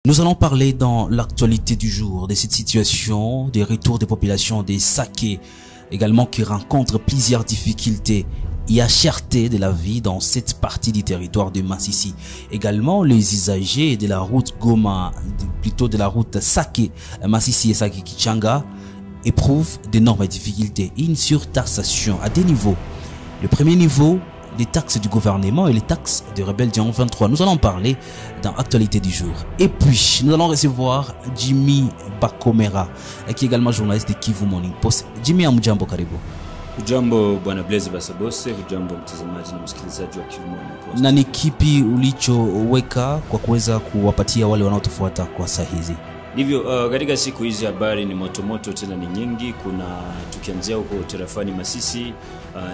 Nous allons parler dans l'actualité du jour de cette situation, des retours des populations des Saké, également qui rencontrent plusieurs difficultés. Il y a cherté de la vie dans cette partie du territoire de Massissi. Également, les usagers de la route Goma, plutôt de la route Saké, Massissi et Saké Kichanga, éprouvent d'énormes difficultés. Une surtaxation à deux niveaux. Le premier niveau, les taxes du gouvernement et les taxes de rebelles du 23. Nous allons parler dans l'actualité du jour. Et puis, nous allons recevoir Jimmy Bakomera, qui est également journaliste de Kivu Morning Post. Jimmy, amujambo karibu. Ujambo bwana Blaise Basabose, ujambo mtazamaji na msikilizaji wa Kivu Morning Post. Na ni kipi ulichoweka kwa kuweza kuwapatia wale wanaotufuata kwa saa hizi? Ndivyo, katika siku hizi habari ni motomoto tena ni nyingi. Kuna tukianzia huko tarafani Masisi,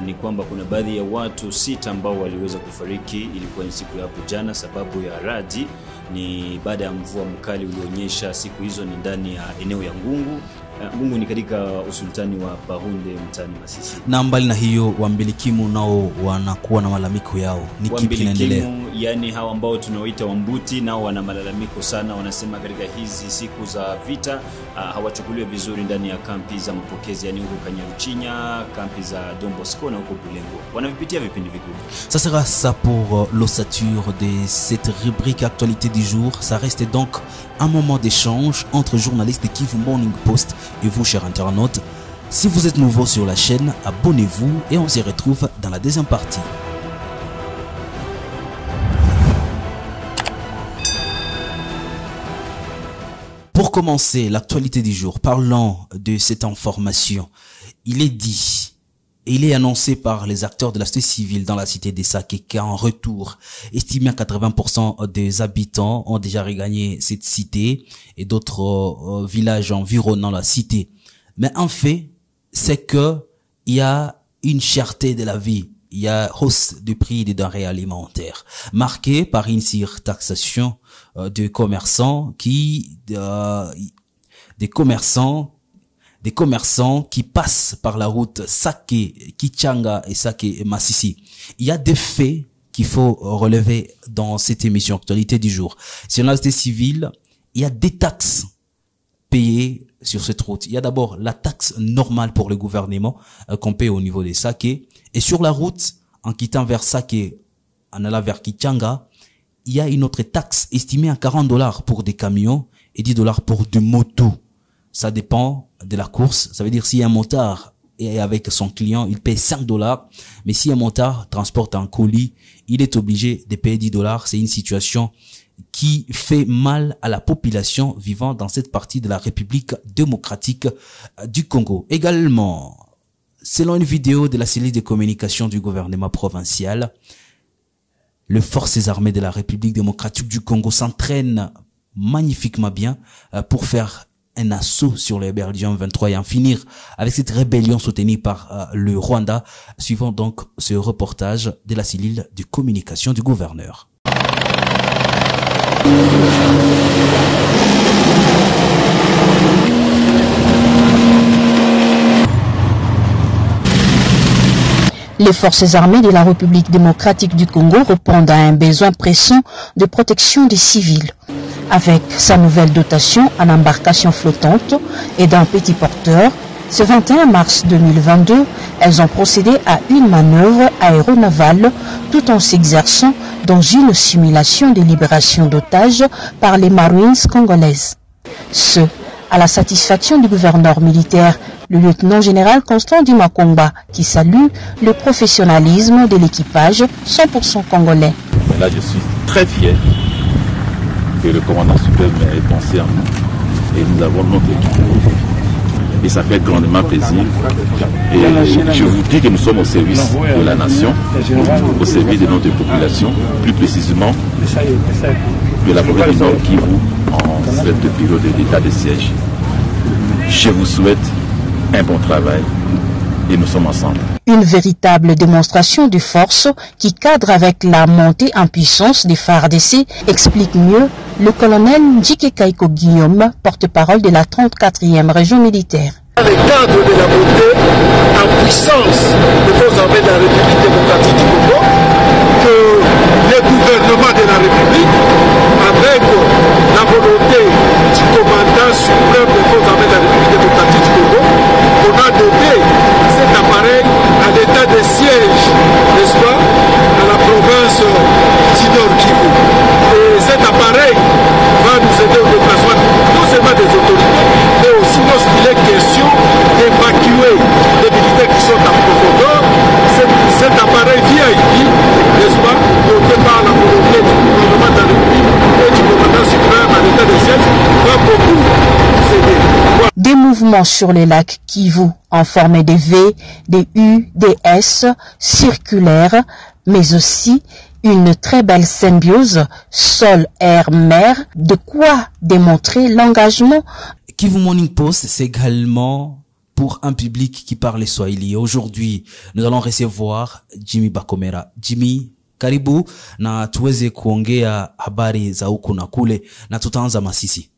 ni kwamba kuna baadhi ya watu 6 ambao waliweza kufariki. Ilikuwa ni siku ya hapo jana, sababu ya radi ni baada ya mvua mkali ulionyesha siku hizo. Ni ndani ya eneo ya Ngungu. Ngungu ni katika usultani wa Bahunde mtani Masisi. Na mbali na hiyo, Wambilikimu nao wanakuwa na malalamiko yao. Ni kipi kinaendelea? Yani hawa ambao tunaoita Wambuti nao wana malalamiko sana. Wanasema katika hizi siku za vita hawachukuliwe vizuri ndani ya kampi za mapokezi, yani huko Kanyaruchinya, kampi za Don Bosco na huko Bulengo. Wanavipitia vipindi vikubwa. Ça sera ça pour l'ossature de cette rubrique actualité du jour. Ça reste donc un moment d'échange entre journalistes de Kivu Morning Post et vous, chers internautes. Si vous êtes nouveau sur la chaîne, abonnez-vous et on se retrouve dans la deuxième partie. Pour commencer l'actualité du jour, parlons de cette information. Il est dit, et il est annoncé par les acteurs de la société civile dans la cité des Saké qu'en retour, estimé à 80% des habitants ont déjà regagné cette cité et d'autres villages environnant la cité. Mais en fait, c'est que il y a une cherté de la vie. Il y a hausse du prix des denrées alimentaires, marquée par une surtaxation de commerçants des commerçants qui passent par la route Saké, Kichanga et Saké et Massissi. Il y a des faits qu'il faut relever dans cette émission actualité du jour. Sur la société civile, il y a des taxes payées sur cette route. Il y a d'abord la taxe normale pour le gouvernement qu'on paye au niveau des Saké. Et sur la route, en quittant vers Saké, en allant vers Kichanga, il y a une autre taxe estimée à $40 pour des camions et $10 pour des motos. Ça dépend de la course. Ça veut dire si un motard est avec son client, il paye $5. Mais si un motard transporte un colis, il est obligé de payer $10. C'est une situation qui fait mal à la population vivant dans cette partie de la République démocratique du Congo. Également, selon une vidéo de la cellule de communication du gouvernement provincial, les forces armées de la République démocratique du Congo s'entraînent magnifiquement bien pour faire un assaut sur les rebelles du 23 et en finir avec cette rébellion soutenue par le Rwanda. Suivant donc ce reportage de la cellule de communication du gouverneur. Les forces armées de la République démocratique du Congo répondent à un besoin pressant de protection des civils. Avec sa nouvelle dotation en embarcation flottante et d'un petit porteur, ce 21 mars 2022, elles ont procédé à une manœuvre aéronavale tout en s'exerçant dans une simulation de libération d'otages par les Marines congolaises. Ce, à la satisfaction du gouverneur militaire, le lieutenant-général Constant Dimakomba, qui salue le professionnalisme de l'équipage 100% congolais. Là, je suis très fier que le commandant suprême ait pensé en nous et nous avons notre équipe. Et ça fait grandement plaisir. Et je vous dis que nous sommes au service de la nation, au service de notre population, plus précisément de la province du Nord Kivu en cette période d'état de siège. Je vous souhaite un bon travail et nous sommes ensemble. Une véritable démonstration de force qui cadre avec la montée en puissance des FARDC, explique mieux le colonel Njike Kaiko Guillaume, porte-parole de la 34e région militaire. Dans le cadre de la montée en puissance des forces armées de la République démocratique du Congo, que le gouvernement de la République, avec la volonté du commandant suprême des forces armées de la République démocratique du Congo, on a doté cet appareil à l'état de siège, n'est-ce pas, à la province du Nord Kivu. Et cet appareil va nous aider au déplacement non seulement des autorités, mais aussi lorsqu'il est question d'évacuer les militaires qui sont en profondeur. Cet appareil VIP, n'est-ce pas, doté par la volonté du gouvernement de la République et du commandant suprême à l'état de siège, va beaucoup nous aider. Voilà. Des mouvements sur les lacs Kivu en forme de V, des U, des S, circulaires, mais aussi une très belle symbiose sol, air, mer, de quoi démontrer l'engagement. Kivu Morning Post, c'est également pour un public qui parle Swahili. Aujourd'hui, nous allons recevoir Jimmy Bakomera. Jimmy, karibu na tuweze kuongea habari za huku na kule, na tutaanza Masisi.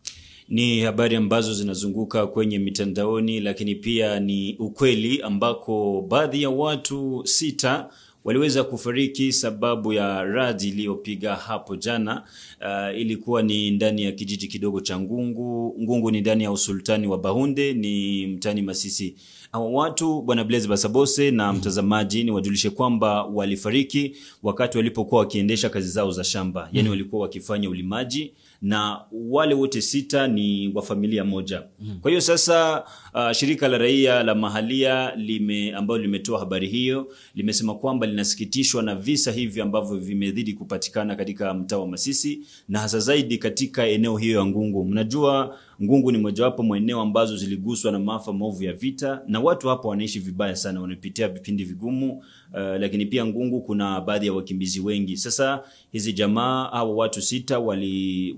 Ni habari ambazo zinazunguka kwenye mitandaoni, lakini pia ni ukweli ambako baadhi ya watu 6 waliweza kufariki sababu ya radi iliyopiga hapo jana. Ilikuwa ni ndani ya kijiji kidogo cha Ngungu. Ngungu ni ndani ya usultani wa Bahunde, ni mtani Masisi. Hawa watu, Bwana Blaise Basabose na mtazamaji, ni wajulishe kwamba walifariki wakati walipokuwa wakiendesha kazi zao za shamba. Yani walikuwa wakifanya ulimaji, na wale wote 6 ni wa familia moja. Kwa hiyo sasa shirika la raia la mahalia ambalo limetoa habari hiyo, limesema kwamba linasikitishwa na visa hivi ambavyo vimezidi kupatikana katika mtaa wa Masisi, na hasa zaidi katika eneo hiyo ya Ngungu. Mnajua Ngungu ni mojawapo mwa eneo ambazo ziliguswa na maafa maovu ya vita, na watu hapo wanaishi vibaya sana, wanapitia vipindi vigumu. Lakini pia Ngungu kuna baadhi ya wakimbizi wengi. Sasa hizi jamaa au watu 6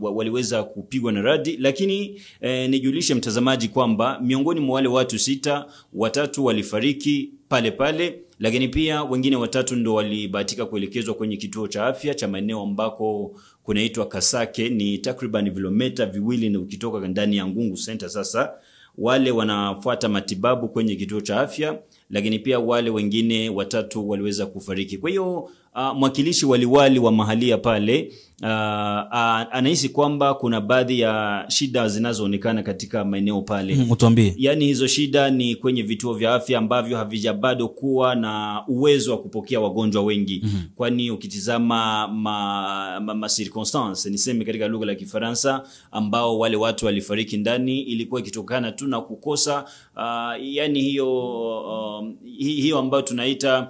waliweza kupigwa na radi, lakini nijulishe mtazamaji kwamba miongoni mwa wale watu 6, 3 walifariki pale pale, lakini pia wengine 3 ndo walibahatika kuelekezwa kwenye kituo cha afya cha maeneo ambako kunaitwa Kasake, ni takriban kilomita 2 na ukitoka ndani ya Ngungu Center. Sasa wale wanafuata matibabu kwenye kituo cha afya, lakini pia wale wengine 3 waliweza kufariki. Kwa hiyo mwakilishi waliwali wa mahalia pale anahisi kwamba kuna baadhi ya shida zinazoonekana katika maeneo pale. Utuambie. Yani hizo shida ni kwenye vituo vya afya ambavyo havijabado kuwa na uwezo wa kupokea wagonjwa wengi. Kwani ukitizama ma circonstances, niseme katika lugha la Kifaransa, ambao wale watu walifariki ndani, ilikuwa ikitokana tu na kukosa yani hiyo ambayo tunaita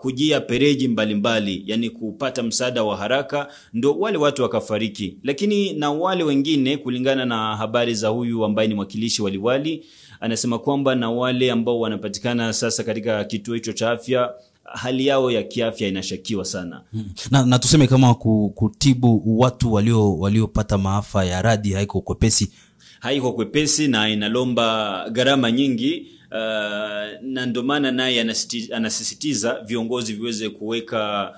kujia pereji mbalimbali, yani kupata msaada wa haraka, ndo wale watu wakafariki. Lakini na wale wengine, kulingana na habari za huyu ambaye ni mwakilishi waliwali, anasema kwamba na wale ambao wanapatikana sasa katika kituo hicho cha afya, hali yao ya kiafya inashakiwa sana. Na tuseme kama kutibu watu waliopata maafa ya radi haiko kwepesi. Haiko kwepesi na inalomba gharama nyingi. Na ndio maana naye anasisitiza viongozi viweze kuweka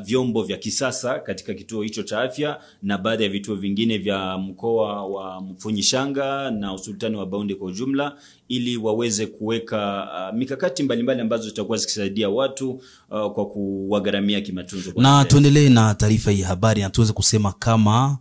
vyombo vya kisasa katika kituo hicho cha afya na baadhi ya vituo vingine vya mkoa wa Mfunyishanga na usultani wa Bahunde kwa ujumla, ili waweze kuweka mikakati mbalimbali ambazo zitakuwa zikisaidia watu kwa kuwagharamia kimatunzo. Na tuendelee na taarifa hii habari, na tuweze kusema kama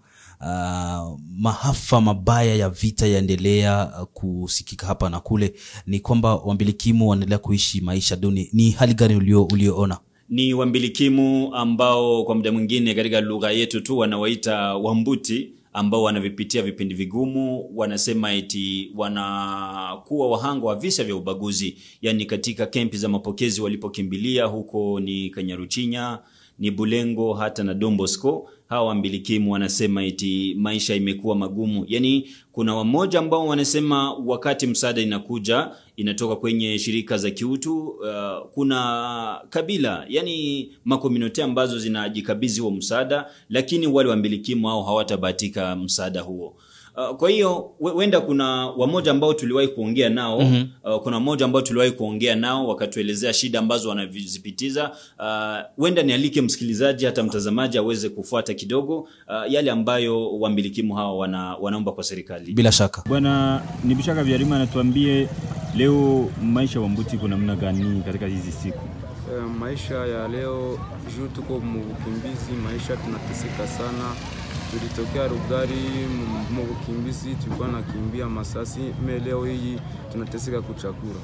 maafa mabaya ya vita yaendelea kusikika hapa na kule. Ni kwamba wambilikimu wanaendelea kuishi maisha duni. Ni hali gani ulioona? Ni wambilikimu ambao kwa muda mwingine katika lugha yetu tu wanawaita wambuti, ambao wanavipitia vipindi vigumu. Wanasema eti wanakuwa wahanga wa visa vya ubaguzi, yani katika kempi za mapokezi walipokimbilia, huko ni Kanyaruchinya, ni Bulengo, hata na Dombosko. Hawa wambilikimu wanasema eti maisha imekuwa magumu. Yani kuna wamoja ambao wanasema wakati msaada inakuja, inatoka kwenye shirika za kiutu, kuna kabila, yani makomunote ambazo zinajikabidhi huo msaada, lakini wale wambilikimu hao hawatabahatika msaada huo. Kwa hiyo wenda kuna wamoja ambao tuliwahi kuongea nao, kuna mmoja ambao tuliwahi kuongea nao wakatuelezea shida ambazo wanazipitiza. Wenda nialike msikilizaji hata mtazamaji aweze kufuata kidogo yale ambayo wambilikimu hao wanaomba kwa serikali. Bila shaka Bwana Nibishaka Vyarima anatuambie leo maisha wa mbuti kuna namna gani katika hizi siku? Maisha ya leo juu tuko mkimbizi, maisha tunateseka sana. tulitokea Rugari mu bukimbizi, tulikuwa nakimbia Masasi, leo hii tunateseka kuchakura.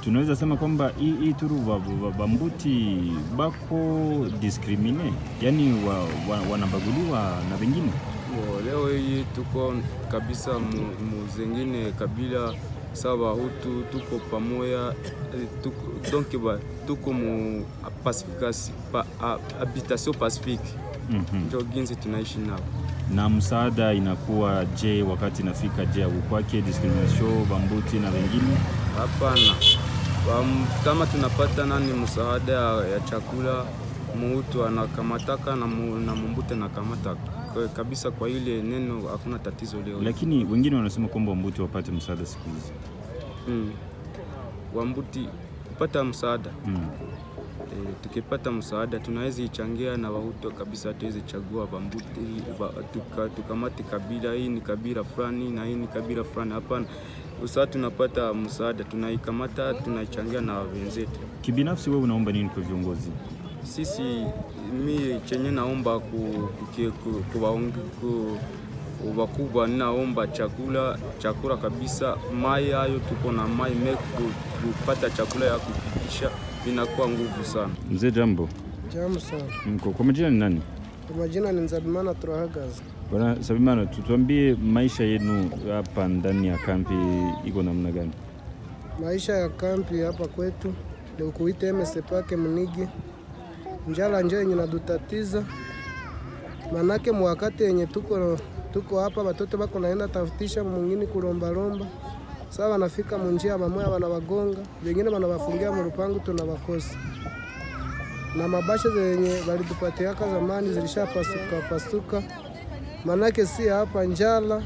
Tunaweza sema kwamba hii turu Bambuti bako discrimine, yani wanabaguliwa na wengine. Leo hii tuko kabisa muzengine kabila sawa Hutu, tuko pamoja, tuko mu habitation pacifique. Ndio ginzi tunaishi nao. Na msaada inakuwa je wakati nafika je ukwake discrimination Bambuti na wengine? Hapana. Kama tunapata nani msaada ya chakula, Muhutu anakamataka na Mbute anakamata kabisa, kwa ile neno hakuna tatizo leo. Lakini wengine wanasema kwamba Mbute wapate msaada siku hizi. Wambuti kupata msaada. Tukipata msaada tunaweza ichangia na Wahutu kabisa, tuweze chagua Bambuti tukamate kabila hii ni kabila fulani na hii ni kabila fulani. Hapana. Usa tunapata msaada tunaikamata tunaichangia na wenzetu. Kibinafsi wewe unaomba nini kwa viongozi? Sisi mimi chenye naomba wakubwa, ninaomba chakula kabisa, mai hayo tuko na mai kupata chakula ya kupitisha inakuwa nguvu sana. Mzee jambo. Jambo sana. Mko kwa majina ni nani? Kwa majina ni Nzabimana Turahagaza. Bwana Sabimana, tutuambie maisha yenu hapa ndani ya kampi iko namna gani? Maisha ya kampi hapa kwetu ndio kuita MSPake Munigi. Njala nje yenye nadutatiza. Manake mwakati yenye tuko hapa watoto bako naenda tafutisha mwingine kulomba. Sawa wanafika munjia bamoya wanawagonga, wengine wanawafungia mu rupangu tunawakosa. Na mabasha zenye walitupatia zamani zilishapasuka. Manake si hapa njala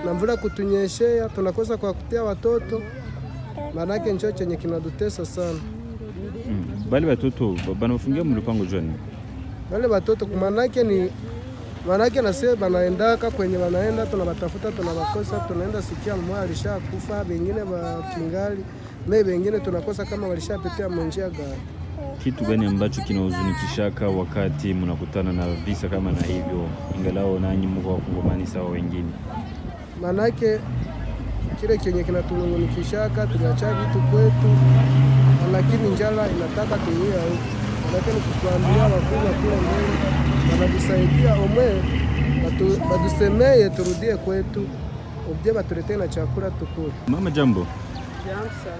na mvula kutunyeshea tunakosa kwa kutia watoto. Manake ncho chenye kinadutesa sana. Bali watoto banafungia mu rupango jani. Wale watoto manake na sisi banaendaka kwenye wanaenda tunawatafuta tunawakosa, tunaenda sikia mmoja alishakufa, wengine wakingali, na wengine tunakosa kama walishapitia njia gani. Kitu gani ambacho kinahuzunikishaka wakati mnakutana na visa kama na hivyo, ingalao nanyi mko wakongomani sawa wengine? Manake kile kenye kinatuhuzunikishaka tunacha vitu kwetu, lakini njala inataka tuingia huko. Lakini kutuambia wakubwa kule mbele wanatusaidia omwe batusemeye turudie kwetu, ubje batuletee na chakula tukule. Mama jambo. Jamsa.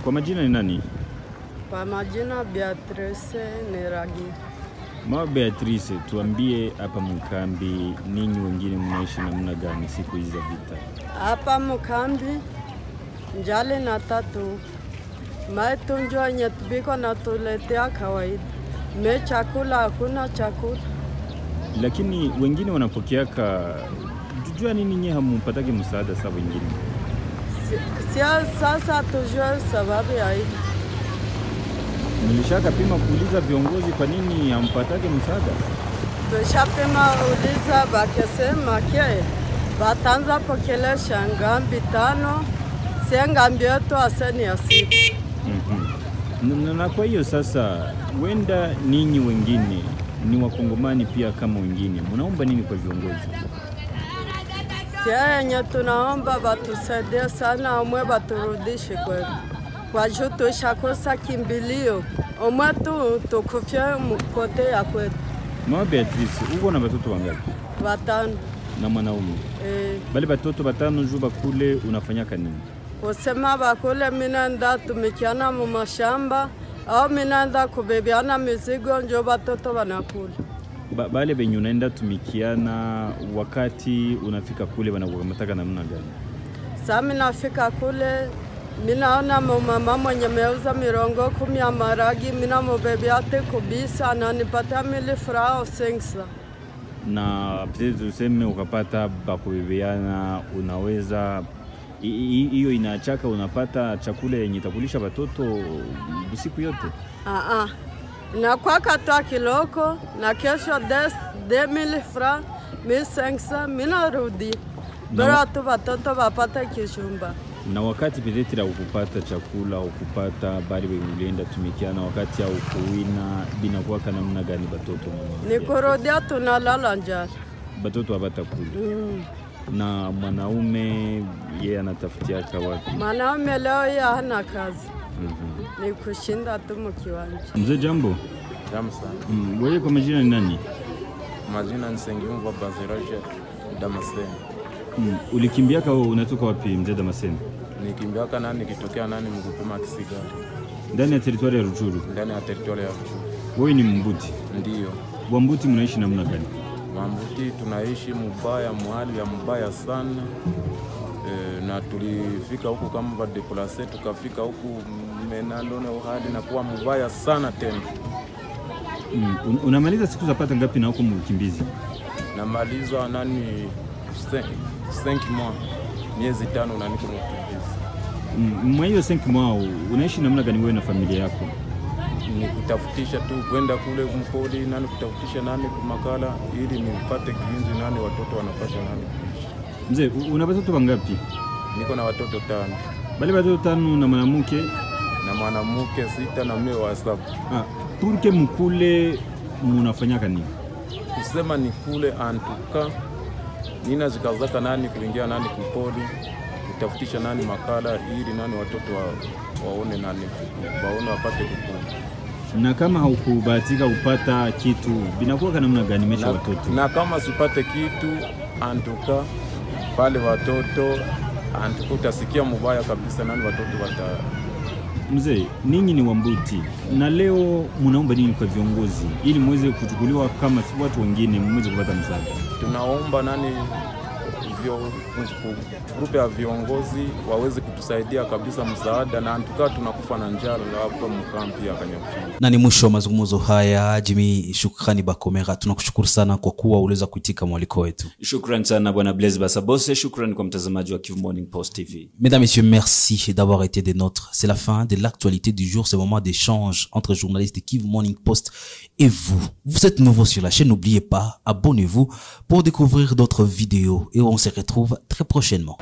Kwa majina ni nani? Kwa majina Beatrice Neragi. Mama Beatrice, tuambie hapa mkambi ninyi wengine mnaishi namna gani siku hizi za vita? Hapa mkambi njale na tatu. Maitunjwa nyetubiko na tuletea kawaida. Chakula hakuna chakula. Lakini wengine wanapokeaka jujua nini nye hamumpatake msaada sa wengine? Sasa tujue sababu ya hili. Nilishaka pima kuuliza viongozi kwa nini hampatake msaada? Tushapima uliza bakesema ke batanza pokelesha ngambi 5 sengambi yetu aseni ya 6. Na kwa hiyo sasa wenda ninyi wengine ni wakongomani pia kama wengine, mnaomba nini kwa viongozi? Yenye tunaomba batusaidie sana, omwe baturudishe kwetu. Kwa juu tushakosa kimbilio, omwe tukufie mkote ya kwetu. Mama Beatrice, uko na watoto wangapi? 5. Na mwanaume? Bali watoto 5 juba kule unafanyaka nini? Kusema bakule minenda tumikiana mu mashamba au minenda kubebiana mizigo njo batoto wanakula. Bale benye unaenda tumikiana wakati unafika kule wanakukamataka namna gani? Sasa nafika kule minaona mama mwenye meuza mirongo 10 ya maragi mina mubebiate kubisa na nipata 1000 francs 500. Na pete useme ukapata bakubebiana unaweza hiyo inachaka unapata chakula yenye itakulisha watoto usiku yote? Na kwa katoa kiloko na kesho 2000 francs 1500 mina rudi. Bora tu watoto wapata kishumba. Na wakati petetira ukupata chakula, ukupata bari ulienda tumikia, na wakati ya ukuwina binakuwa kana namna gani batoto mama? Nikurudia tunalala njala. Batoto habatakula. Na mwanaume yeye anatafutia wapi? Mwanaume leo yeye hana kazi. Ni kushinda tu mkiwanja. Mzee jambo? Jambo sana. Wewe kwa majina ni nani? Majina ni Sengiumva Baziraje Damascene. Ulikimbiaka unatoka wapi mzee Damascene? Nikimbiaka nani nikitokea nani mkupima Kisiga. Ndani ya teritwari ya Rutshuru? Ndani ya teritwari ya Rutshuru. Wewe ni Mbuti? Ndiyo. Wambuti mnaishi namna gani? Wambuti tunaishi mubaya, muhali ya mubaya sana. Na tulifika huku kama ba deplace, tukafika huku menalone uhali na kuwa mubaya sana tena. Unamaliza siku zapata ngapi na huko mkimbizi? Namaliza nani 5 mois, miezi 5 na niko mkimbizi. Mwa hiyo 5 mois unaishi namna gani wewe na familia yako? Ni kutafutisha tu kwenda kule mpoli nani kutafutisha nani kumakala ili nipate kiinzi nani watoto wanapata nani kuishi. Mzee, una watoto wangapi? Niko na watoto 5. Bali watoto 5 na mwanamke? Na mwanamke 6 na mimi wa 7. Purke mkule munafanyaka nini? Kusema ni kule antuka nina zikazaka nani kuingia nani kupoli kutafutisha nani makala ili nani watoto waone nani waone wapate kukula. Na kama haukubahatika upata kitu binakuwa kana namna gani mesha watoto? Na kama sipate kitu antuka pale watoto antuka utasikia mubaya kabisa nani watoto wata. Mzee, ninyi ni Wambuti na leo munaomba nini kwa viongozi ili muweze kuchukuliwa kama watu wengine muweze kupata msaada? Tunaomba nani grupu ya viongozi waweze kutusaidia kabisa msaada, na antuka tunakufa na njala hapa mkampi ya Kanyaruchinya. Na ni mwisho wa mazungumzo haya. Jimmy Shukrani Bakomera, tunakushukuru sana kwa kuwa uliweza kuitika mwaliko wetu. Shukrani sana bwana Blaise Basabose, shukrani kwa mtazamaji wa Kivu Morning Post TV. Mesdames, Messieurs, merci d'avoir été des nôtres. C'est la fin de l'actualité du jour, ce moment d'échange entre journalistes de Kivu Morning Post et vous. Vous êtes nouveau sur la chaîne, n'oubliez pas, abonnez-vous pour découvrir d'autres vidéos et on se retrouve très prochainement.